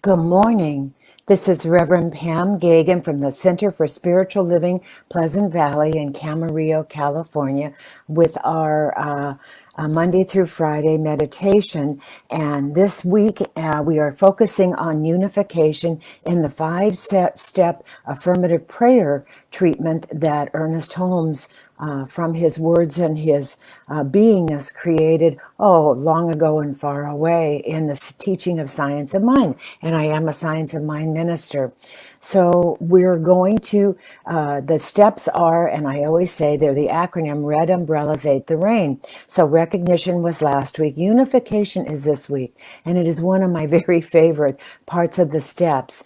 Good morning. This is Reverend Pam Geagan from the Center for Spiritual Living, Pleasant Valley in Camarillo, California, with our Monday through Friday meditation. And this week we are focusing on unification in the five-step affirmative prayer treatment that Ernest Holmes from his words and his beingness created, long ago and far away in the teaching of Science of Mind. And I am a Science of Mind minister. So we're going to, the steps are, and I always say they're the acronym Red Umbrellas Ate the Rain. So recognition was last week. Unification is this week. And it is one of my very favorite parts of the steps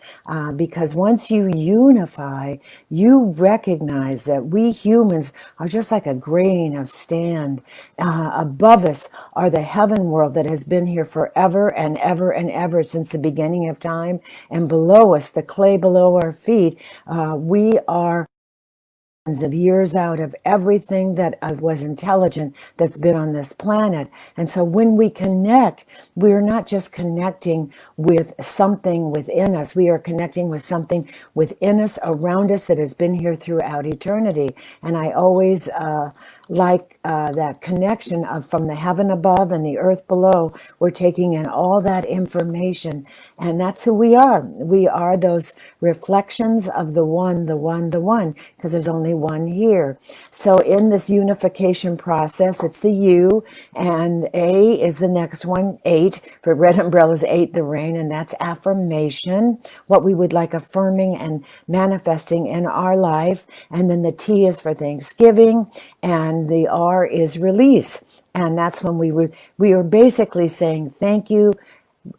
because once you unify, you recognize that we humans are just like a grain of sand. Above us are the heaven world that has been here forever and ever and ever since the beginning of time. And below us, the clay below our feet, we are of years out of everything that was intelligent that's been on this planet. And so when we connect, we're not just connecting with something within us, we are connecting with something within us, around us, that has been here throughout eternity. And I always like that connection of from the heaven above and the earth below. We're taking in all that information, and that's who we are. We are those reflections of the one, the one, the one, because there's only one here. So in this unification process, it's the U, and A is the next one, 8, for Red Umbrellas Ate the Rain, and that's affirmation, what we would like affirming and manifesting in our life. And then the T is for Thanksgiving, and the R is release. And that's when we are basically saying, thank you,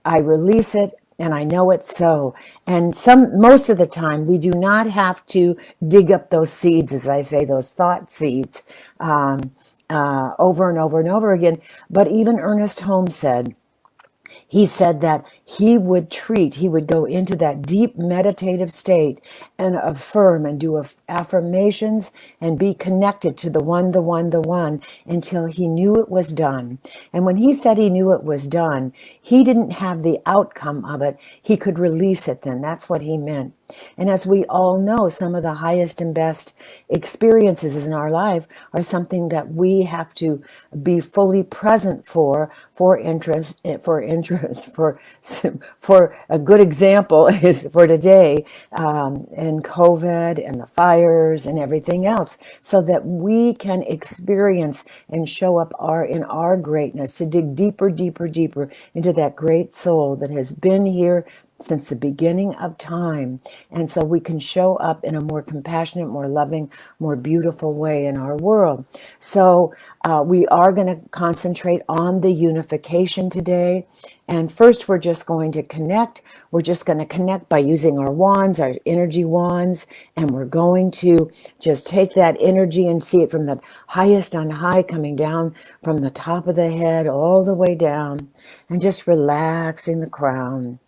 I release it, and I know it's so. And most of the time, we do not have to dig up those seeds, as I say, those thought seeds, over and over and over again. But even Ernest Holmes said, he said that he would go into that deep meditative state and affirm and do affirmations and be connected to the one, the one, the one, until he knew it was done. And when he said he knew it was done, he didn't have the outcome of it. He could release it then. That's what he meant. And as we all know, some of the highest and best experiences in our life are something that we have to be fully present for interest, for a good example is for today, and COVID and the fires and everything else, so that we can experience and show up in our greatness, to dig deeper, deeper, deeper into that great soul that has been here since the beginning of time. And so we can show up in a more compassionate, more loving, more beautiful way in our world. So we are going to concentrate on the unification today. And first, we're just going to connect. We're just going to connect by using our wands, our energy wands, and we're going to just take that energy and see it from the highest on high, coming down from the top of the head all the way down, and just relaxing the crown,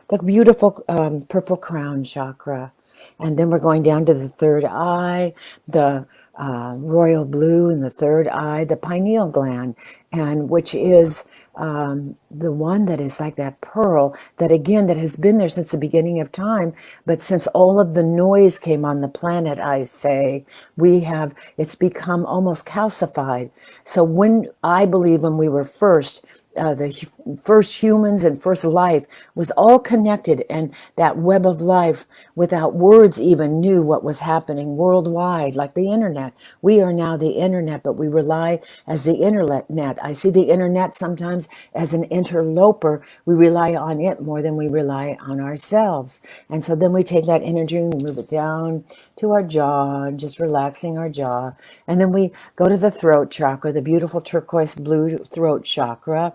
the beautiful purple crown chakra. And then we're going down to the third eye, the royal blue in the third eye, the pineal gland, and which is the one that is like that pearl that, again, that has been there since the beginning of time. But since all of the noise came on the planet, I say, it's become almost calcified. So I believe when we were first, the first humans and first life was all connected, and that web of life without words even knew what was happening worldwide, like the internet. We are now the internet, but we rely as the internet. I see the internet sometimes as an interloper. We rely on it more than we rely on ourselves. And so then we take that energy and move it down to our jaw, just relaxing our jaw. And then we go to the throat chakra, the beautiful turquoise blue throat chakra.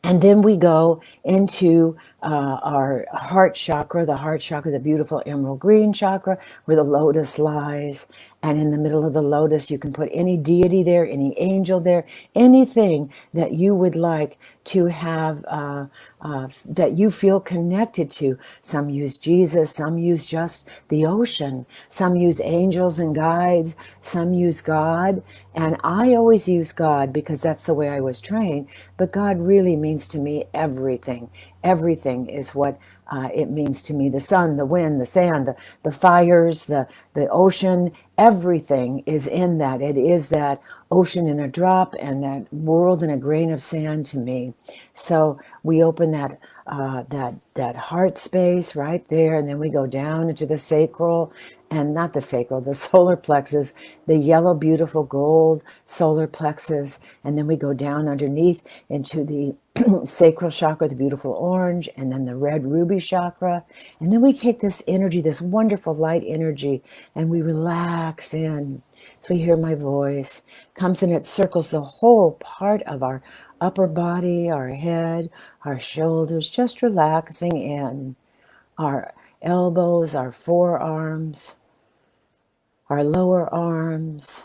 And then we go into our heart chakra, the beautiful emerald green chakra, where the lotus lies. And in the middle of the lotus, you can put any deity there, any angel there, anything that you would like to have, that you feel connected to. Some use Jesus, some use just the ocean, some use angels and guides, some use God. And I always use God because that's the way I was trained. But God really means to me everything. Everything is what it means to me. The sun, the wind, the sand, the fires, the ocean, everything is in that. It is that ocean in a drop and that world in a grain of sand to me. So we open that heart space right there, and then we go down into the sacral, and not the sacral, the solar plexus, the yellow, beautiful gold solar plexus, and then we go down underneath into the sacral chakra, the beautiful orange, and then the red ruby chakra. And then we take this energy, this wonderful light energy, and we relax in. So we hear my voice, comes in, it circles the whole part of our upper body, our head, our shoulders, just relaxing in. Our elbows, our forearms, our lower arms,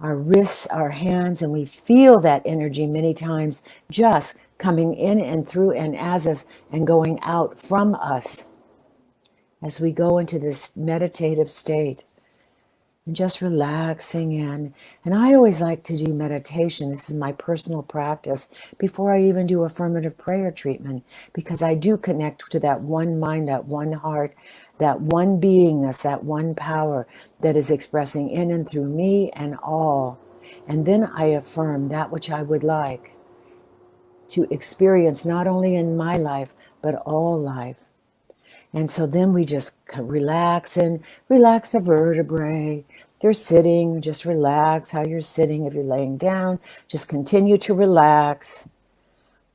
our wrists, our hands, and we feel that energy many times just coming in and through and as us and going out from us as we go into this meditative state and just relaxing in. And I always like to do meditation. This is my personal practice before I even do affirmative prayer treatment, because I do connect to that one mind, that one heart, that one beingness, that one power that is expressing in and through me and all. And then I affirm that which I would like to experience, not only in my life, but all life. And so then we just relax and relax the vertebrae. If you're sitting, just relax how you're sitting. If you're laying down, just continue to relax.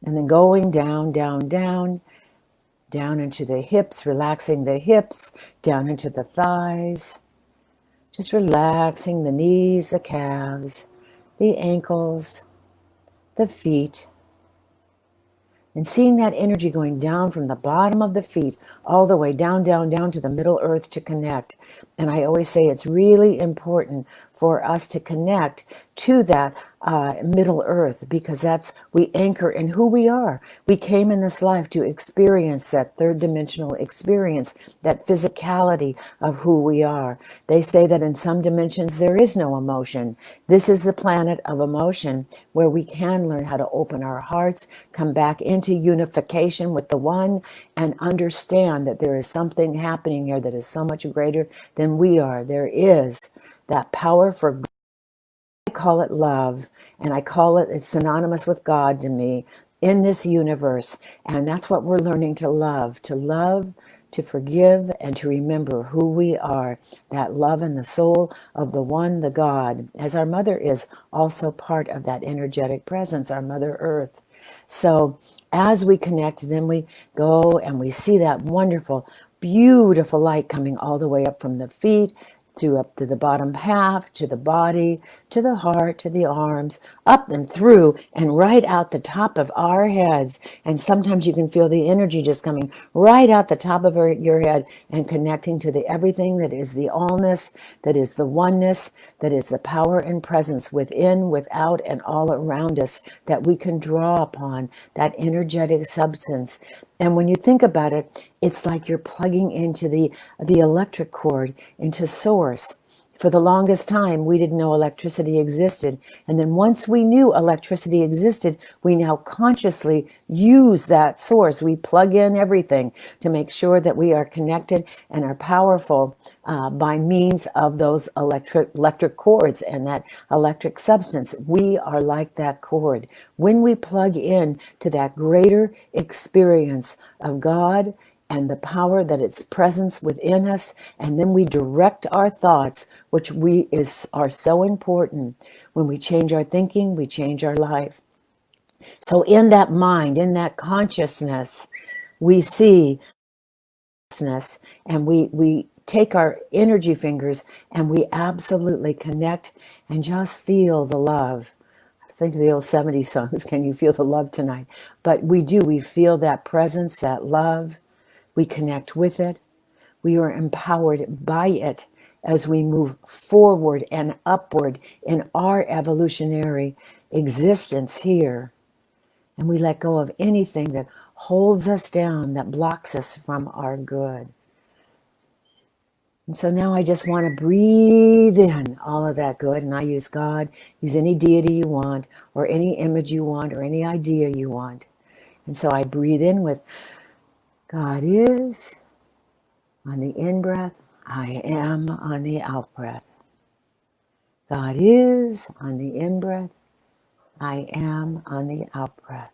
And then going down, down, down, down into the hips, relaxing the hips, down into the thighs. Just relaxing the knees, the calves, the ankles, the feet. And seeing that energy going down from the bottom of the feet all the way down, down, down to the middle earth to connect. And I always say it's really important for us to connect to that middle earth, because we anchor in who we are. We came in this life to experience that third dimensional experience, that physicality of who we are. They say that in some dimensions there is no emotion. This is the planet of emotion, where we can learn how to open our hearts, come back into unification with the one, and understand that there is something happening here that is so much greater than we are. There is that power for good. I call it love, and it's synonymous with God to me in this universe. And that's what we're learning to love, to forgive, and to remember who we are, that love in the soul of the one, the God, as our mother is also part of that energetic presence, our Mother Earth. So as we connect, then we go and we see that wonderful, beautiful light coming all the way up from the feet, up to the bottom half, to the body, to the heart, to the arms, up and through and right out the top of our heads. And sometimes you can feel the energy just coming right out the top of your head and connecting to the everything that is the allness, that is the oneness, that is the power and presence within, without, and all around us that we can draw upon, that energetic substance. And when you think about it, it's like you're plugging into the electric cord, into source. For the longest time, we didn't know electricity existed. And then once we knew electricity existed, we now consciously use that source. We plug in everything to make sure that we are connected and are powerful by means of those electric cords and that electric substance. We are like that cord. When we plug in to that greater experience of God and the power that its presence within us, and then we direct our thoughts, which are so important. When we change our thinking, we change our life. So in that mind, in that consciousness, we see and we take our energy fingers and we absolutely connect and just feel the love. Think of the old 70s songs, Can You Feel the Love Tonight? But we feel that presence, that love. We connect with it. We are empowered by it as we move forward and upward in our evolutionary existence here. And we let go of anything that holds us down, that blocks us from our good. And so now I just want to breathe in all of that good. And I use God, use any deity you want, or any image you want, or any idea you want. And so I breathe in with God is on the in-breath, I am on the out-breath. God is on the in-breath, I am on the out-breath.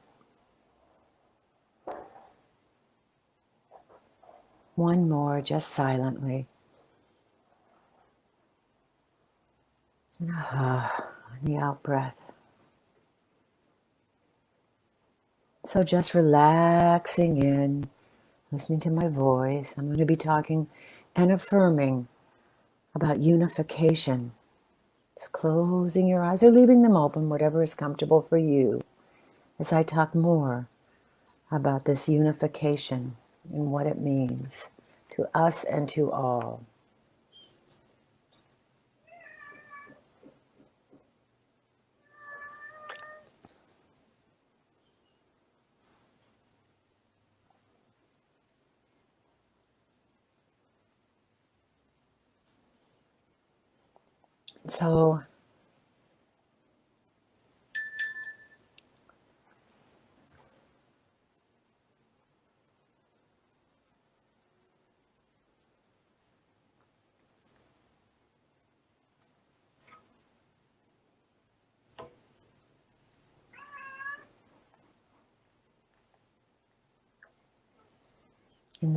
One more, just silently. On the out-breath. So just relaxing in, listening to my voice. I'm going to be talking and affirming about unification. Just closing your eyes or leaving them open, whatever is comfortable for you, as I talk more about this unification and what it means to us and to all.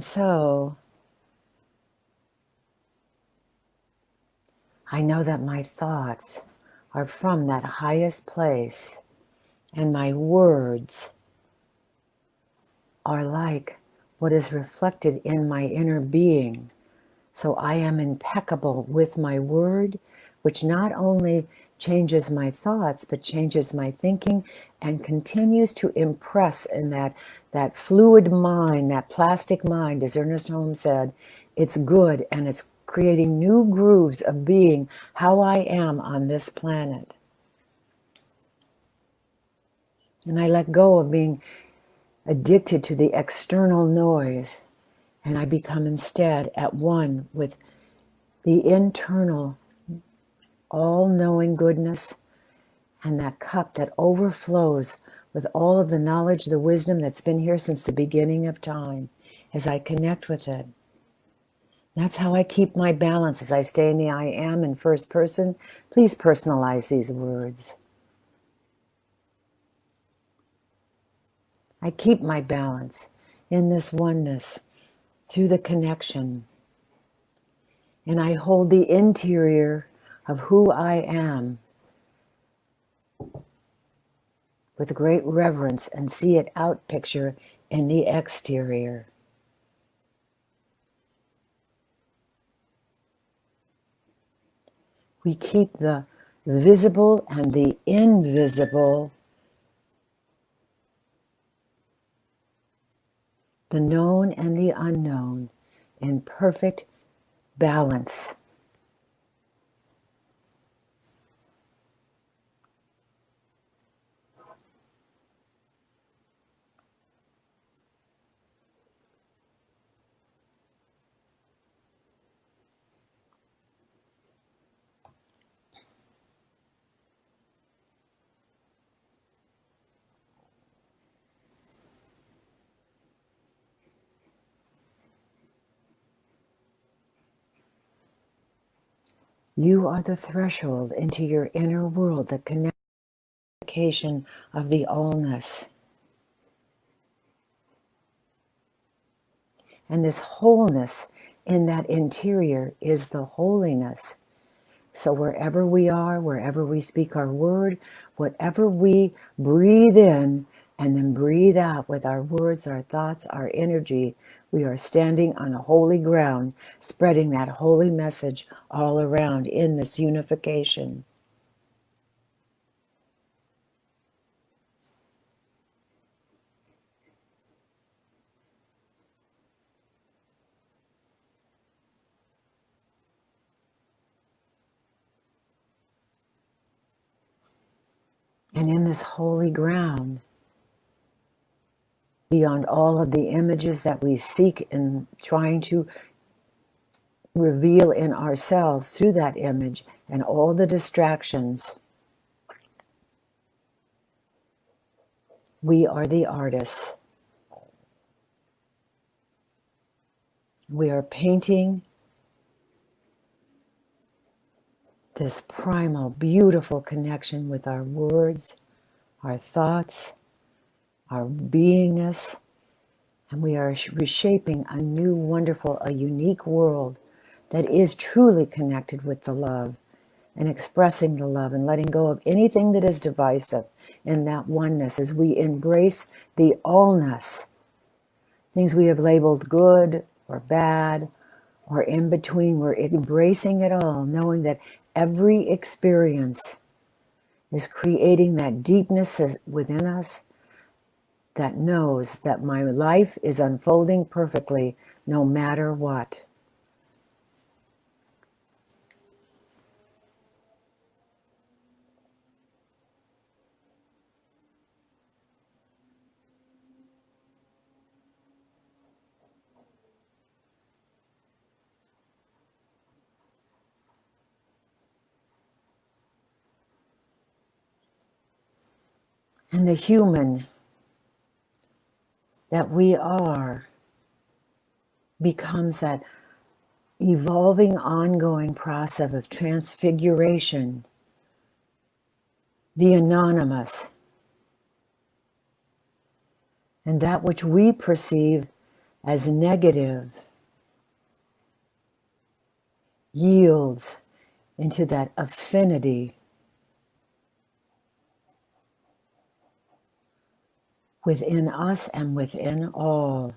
So I know that my thoughts are from that highest place, and my words are like what is reflected in my inner being. So I am impeccable with my word, which not only changes my thoughts, but changes my thinking and continues to impress in that fluid mind, that plastic mind, as Ernest Holmes said, it's good and it's creating new grooves of being how I am on this planet. And I let go of being addicted to the external noise, and I become instead at one with the internal all-knowing goodness and that cup that overflows with all of the knowledge, the wisdom that's been here since the beginning of time as I connect with it. That's how I keep my balance as I stay in the I am in first person. Please personalize these words. I keep my balance in this oneness through the connection. And I hold the interior of who I am with great reverence and see it out picture in the exterior. We keep the visible and the invisible, the known and the unknown, in perfect balance. You are the threshold into your inner world, the communication of the allness. And this wholeness in that interior is the holiness. So wherever we are, wherever we speak our word, whatever we breathe in and then breathe out with our words, our thoughts, our energy, we are standing on holy ground, spreading that holy message all around in this unification. And in this holy ground, beyond all of the images that we seek in trying to reveal in ourselves through that image and all the distractions, we are the artists. We are painting this primal, beautiful connection with our words, our thoughts, our beingness, and we are reshaping a new, wonderful, a unique world that is truly connected with the love and expressing the love and letting go of anything that is divisive in that oneness as we embrace the allness, things we have labeled good or bad or in between. We're embracing it all, knowing that every experience is creating that deepness within us that knows that my life is unfolding perfectly no matter what. And the human that we are becomes that evolving, ongoing process of transfiguration, the anonymous, and that which we perceive as negative yields into that affinity within us and within all.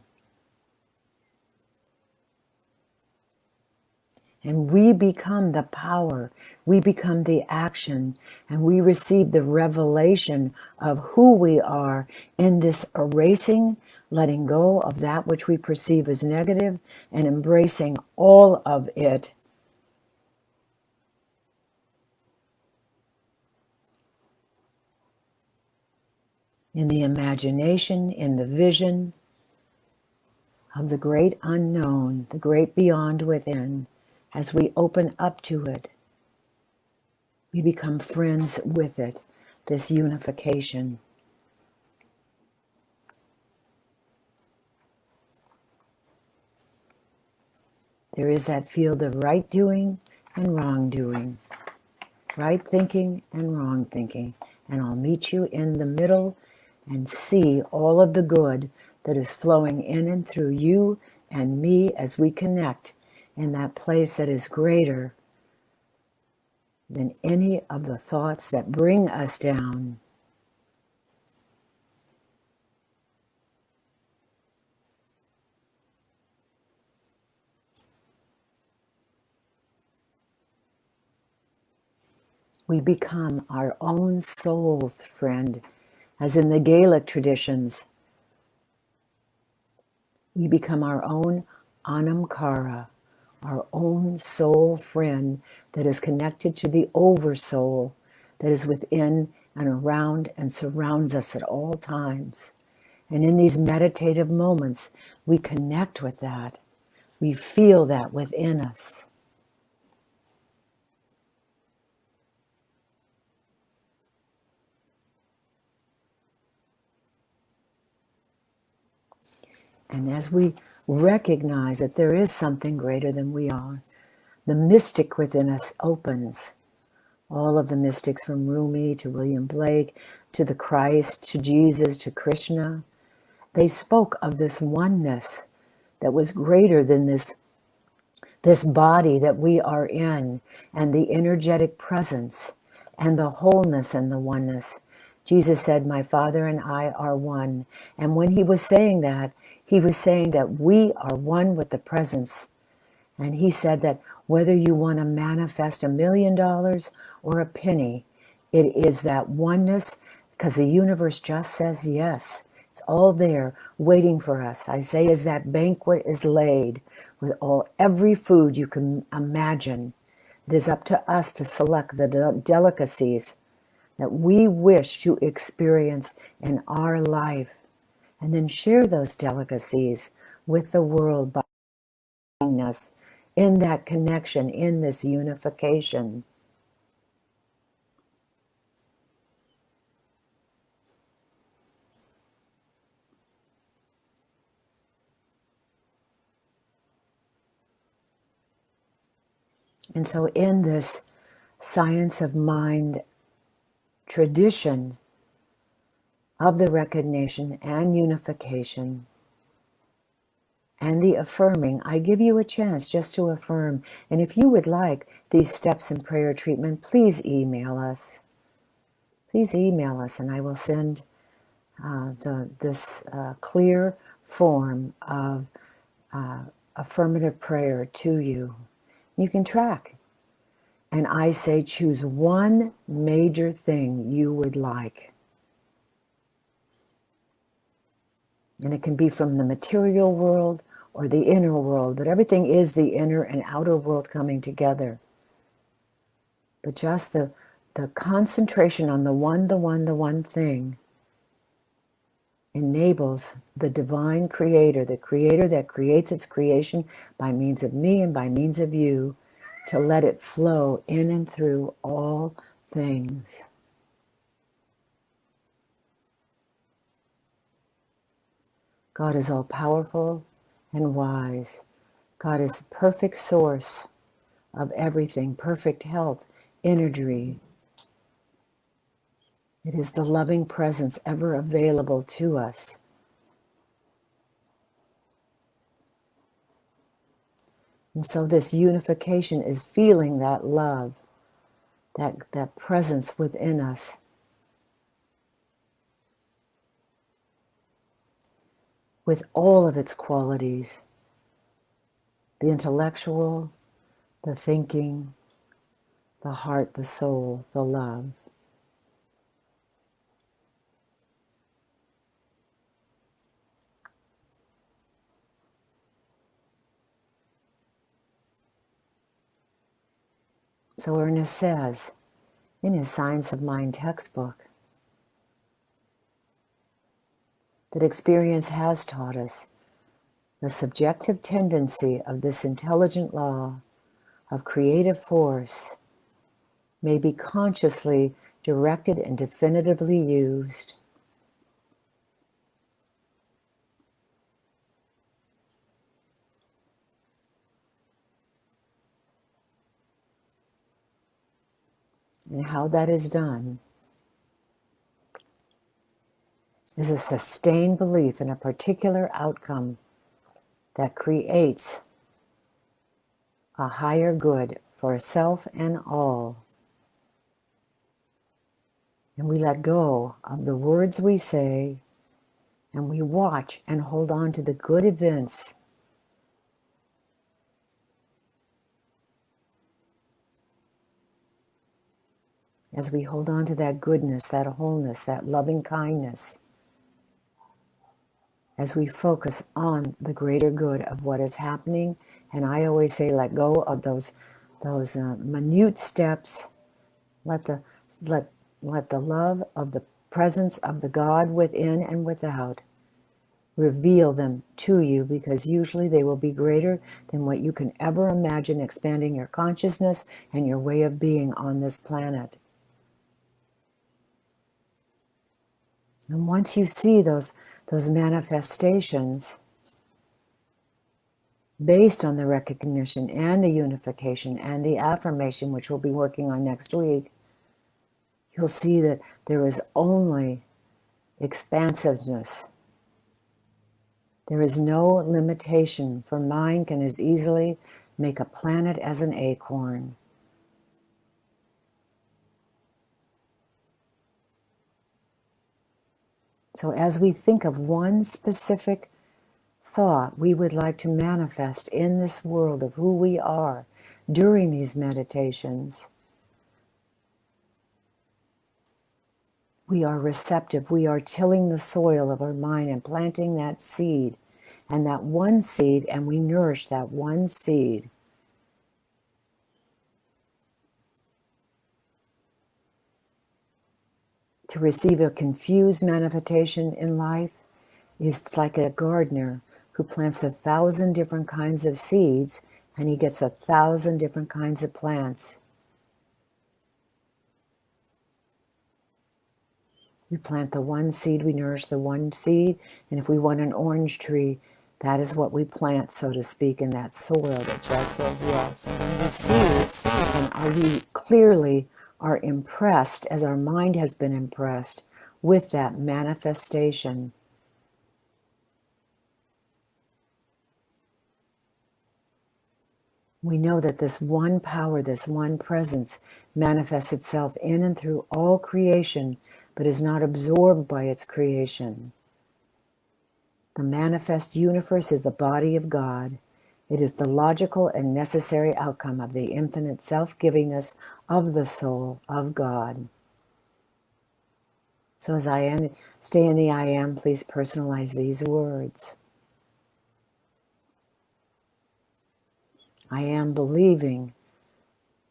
And we become the power, we become the action, and we receive the revelation of who we are in this erasing, letting go of that which we perceive as negative, and embracing all of it. In the imagination, in the vision of the great unknown, the great beyond within, as we open up to it, we become friends with it, this unification. There is that field of right doing and wrong doing, right thinking and wrong thinking. And I'll meet you in the middle and see all of the good that is flowing in and through you and me as we connect in that place that is greater than any of the thoughts that bring us down. We become our own soul's friend, as in the Gaelic traditions. We become our own Anam Cara, our own soul friend that is connected to the oversoul that is within and around and surrounds us at all times. And in these meditative moments, we connect with that. We feel that within us. And as we recognize that there is something greater than we are, the mystic within us opens. All of the mystics from Rumi to William Blake to the Christ to Jesus to Krishna, they spoke of this oneness that was greater than this body that we are in, and the energetic presence and the wholeness and the oneness. Jesus said, "My Father and I are one." And when he was saying that, he was saying that we are one with the presence. And he said that whether you want to manifest $1,000,000 or a penny, it is that oneness, because the universe just says yes. It's all there waiting for us. Isaiah's that banquet is laid with every food you can imagine. It is up to us to select the delicacies that we wish to experience in our life, and then share those delicacies with the world by us in that connection, in this unification. And so in this science of mind tradition of the recognition and unification and the affirming, I give you a chance just to affirm. And if you would like these steps in prayer treatment, please email us. Please email us, and I will send this clear form of affirmative prayer to you. You can track. And I say choose one major thing you would like. And it can be from the material world or the inner world, but everything is the inner and outer world coming together. But just the concentration on the one thing enables the divine creator, the creator that creates its creation by means of me and by means of you, to let it flow in and through all things. God is all powerful and wise. God is perfect source of everything, perfect health, energy. It is the loving presence ever available to us. And so this unification is feeling that love, that presence within us. With all of its qualities, the intellectual, the thinking, the heart, the soul, the love. So Ernest says in his Science of Mind textbook that experience has taught us the subjective tendency of this intelligent law of creative force may be consciously directed and definitively used. And how that is done is a sustained belief in a particular outcome that creates a higher good for self and all. And we let go of the words we say, and we watch and hold on to the good events as we hold on to that goodness, that wholeness, that loving kindness, as we focus on the greater good of what is happening. And I always say, let go of those minute steps. Let the love of the presence of the God within and without reveal them to you, because usually they will be greater than what you can ever imagine, expanding your consciousness and your way of being on this planet. And once you see those manifestations based on the recognition and the unification and the affirmation, which we'll be working on next week, you'll see that there is only expansiveness. There is no limitation, for mind can as easily make a planet as an acorn. So as we think of one specific thought we would like to manifest in this world of who we are during these meditations, we are receptive. We are tilling the soil of our mind and planting that seed. And that one seed, and we nourish that one seed. To receive a confused manifestation in life is like a gardener who plants 1,000 different kinds of seeds, and he gets 1,000 different kinds of plants. We plant the one seed, we nourish the one seed, and if we want an orange tree, That is what we plant, so to speak, in that soil that just says yes. And when we see, we clearly are impressed, as our mind has been impressed, with that manifestation. We know that this one power, this one presence, manifests itself in and through all creation, but is not absorbed by its creation. The manifest universe is the body of God. It is the logical and necessary outcome of the infinite self-givingness of the soul of God. So as I stay in the I am, please personalize these words. I am believing,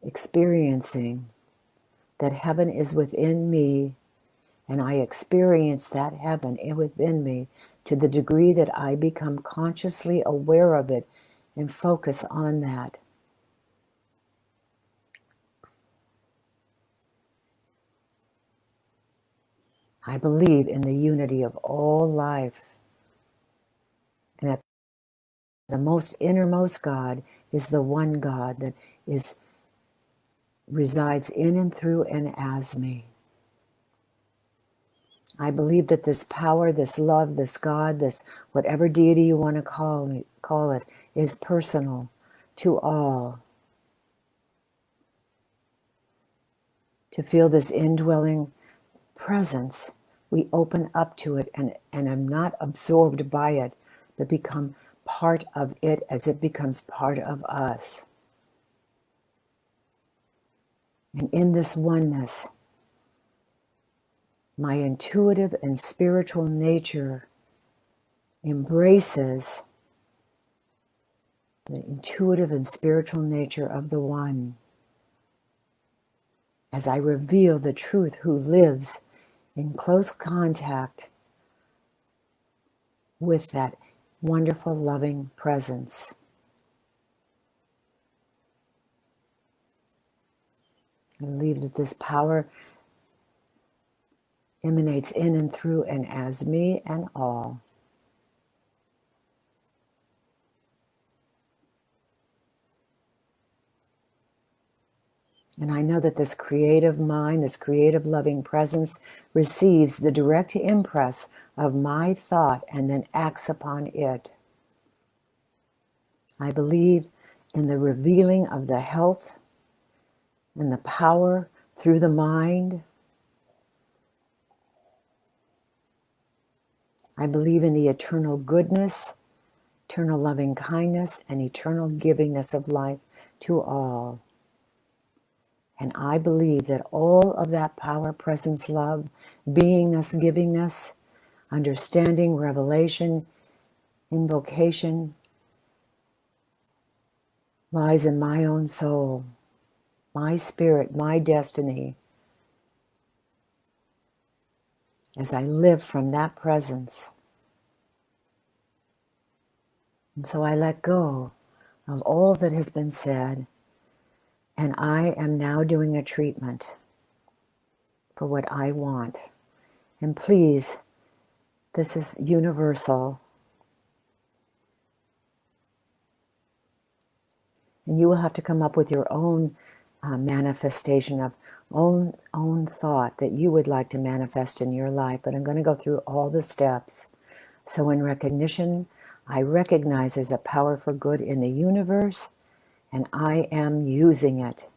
experiencing that heaven is within me, and I experience that heaven within me to the degree that I become consciously aware of it and focus on that. I believe in the unity of all life, and that the most innermost God is the one God that resides in and through and as me. I believe that this power, this love, this God, this whatever deity you want to call it, is personal to all. To feel this indwelling presence, we open up to it and am not absorbed by it, but become part of it as it becomes part of us. And in this oneness, my intuitive and spiritual nature embraces the intuitive and spiritual nature of the one as I reveal the truth who lives in close contact with that wonderful, loving presence. I believe that this power emanates in and through and as me and all. And I know that this creative mind, this creative loving presence receives the direct impress of my thought and then acts upon it. I believe in the revealing of the health and the power through the mind. I believe in the eternal goodness, eternal loving kindness, and eternal givingness of life to all. And I believe that all of that power, presence, love, beingness, givingness, understanding, revelation, invocation lies in my own soul, my spirit, my destiny, as I live from that presence. And so I let go of all that has been said, and I am now doing a treatment for what I want. And please, this is universal. And you will have to come up with your own manifestation of own thought that you would like to manifest in your life. But I'm going to go through all the steps. So in recognition, I recognize there's a power for good in the universe, and I am using it.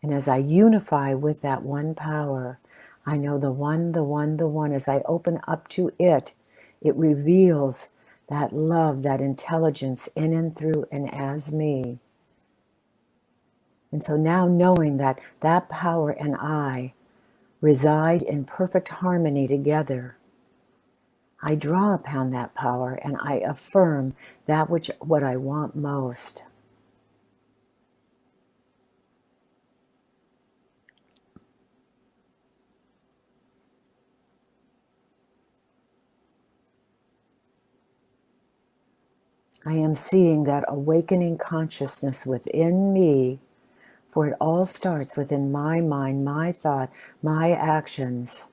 And as I unify with that one power, I know the one, the one, the one. As I open up to it, it reveals that love, that intelligence in and through and as me. And so now knowing that that power and I reside in perfect harmony together, I draw upon that power and I affirm that what I want most. I am seeing that awakening consciousness within me, for it all starts within my mind, my thought, my actions,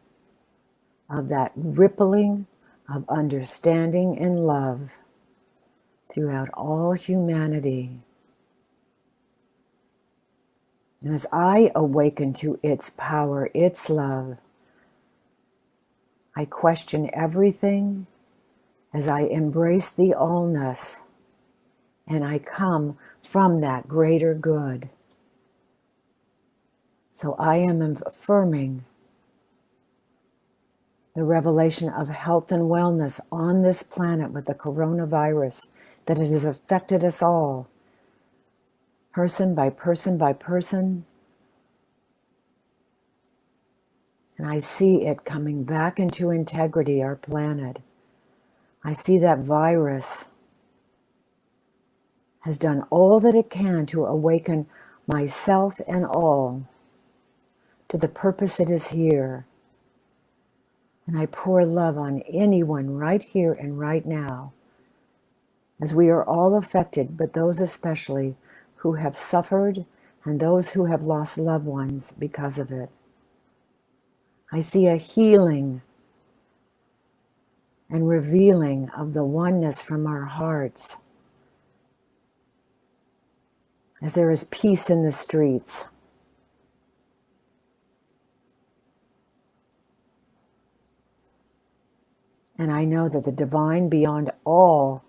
of that rippling of understanding and love throughout all humanity. And as I awaken to its power, its love, I question everything as I embrace the allness, and I come from that greater good. So I am affirming the revelation of health and wellness on this planet with the coronavirus, that it has affected us all, person by person by person. And I see it coming back into integrity, our planet. I see that virus has done all that it can to awaken myself and all to the purpose it is here. And I pour love on anyone right here and right now, as we are all affected, but those especially who have suffered and those who have lost loved ones because of it. I see a healing and revealing of the oneness from our hearts, as there is peace in the streets. And I know that the divine, beyond all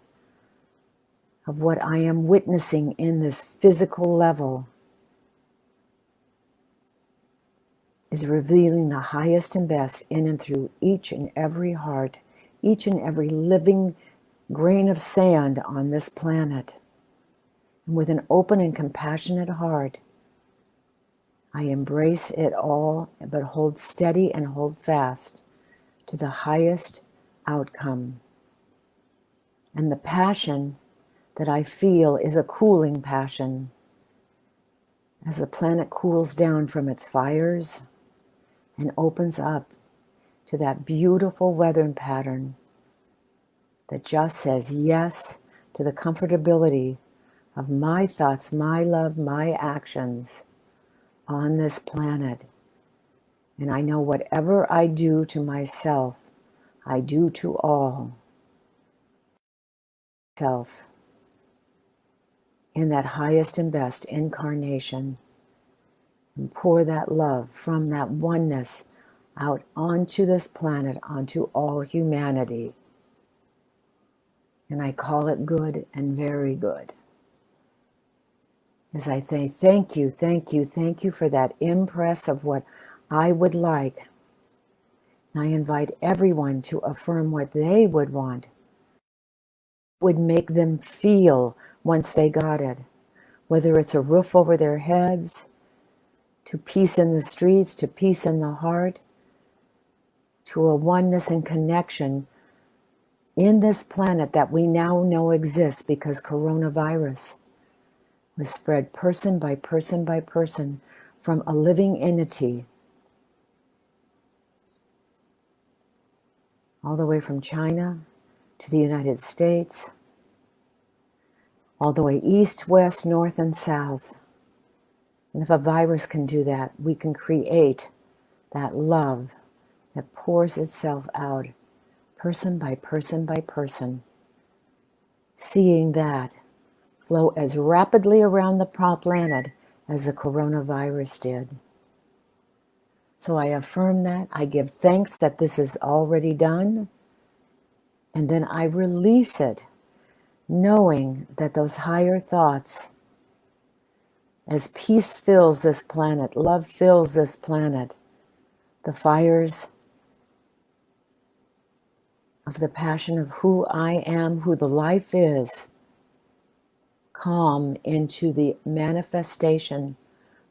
of what I am witnessing in this physical level, is revealing the highest and best in and through each and every heart, each and every living grain of sand on this planet. And with an open and compassionate heart, I embrace it all, but hold steady and hold fast to the highest outcome. And the passion that I feel is a cooling passion. As the planet cools down from its fires and opens up to that beautiful weather pattern that just says yes to the comfortability of my thoughts, my love, my actions on this planet. And I know whatever I do to myself, I do to all. Self in that highest and best incarnation, and pour that love from that oneness out onto this planet, onto all humanity. And I call it good and very good. As I say, thank you, thank you, thank you for that impress of what I would like. And I invite everyone to affirm what they would want, would make them feel once they got it. Whether it's a roof over their heads, to peace in the streets, to peace in the heart, to a oneness and connection in this planet that we now know exists because coronavirus was spread person by person by person from a living entity all the way from China to the United States, all the way east, west, north, and south. And if a virus can do that, we can create that love that pours itself out person by person by person, seeing that flow as rapidly around the planet as the coronavirus did. So I affirm that. I give thanks that this is already done. And then I release it, knowing that those higher thoughts, as peace fills this planet, love fills this planet, the fires of the passion of who I am, who the life is, calm into the manifestation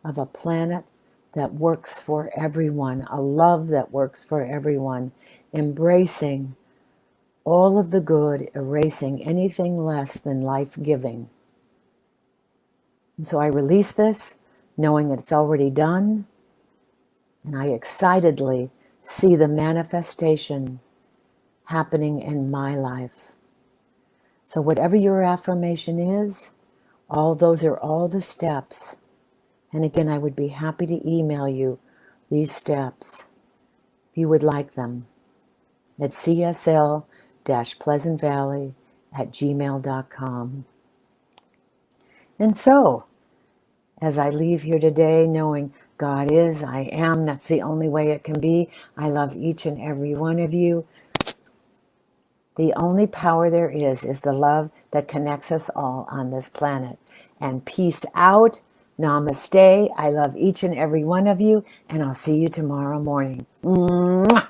of a planet that works for everyone, a love that works for everyone, embracing all of the good, erasing anything less than life-giving. And so I release this, knowing that it's already done, and I excitedly see the manifestation happening in my life. So whatever your affirmation is, all those are all the steps. And again, I would be happy to email you these steps if you would like them. at csl-pleasantvalley@gmail.com. And so, as I leave here today, knowing God is, I am, that's the only way it can be. I love each and every one of you. The only power there is the love that connects us all on this planet. And peace out. Namaste. I love each and every one of you, and I'll see you tomorrow morning. Mwah!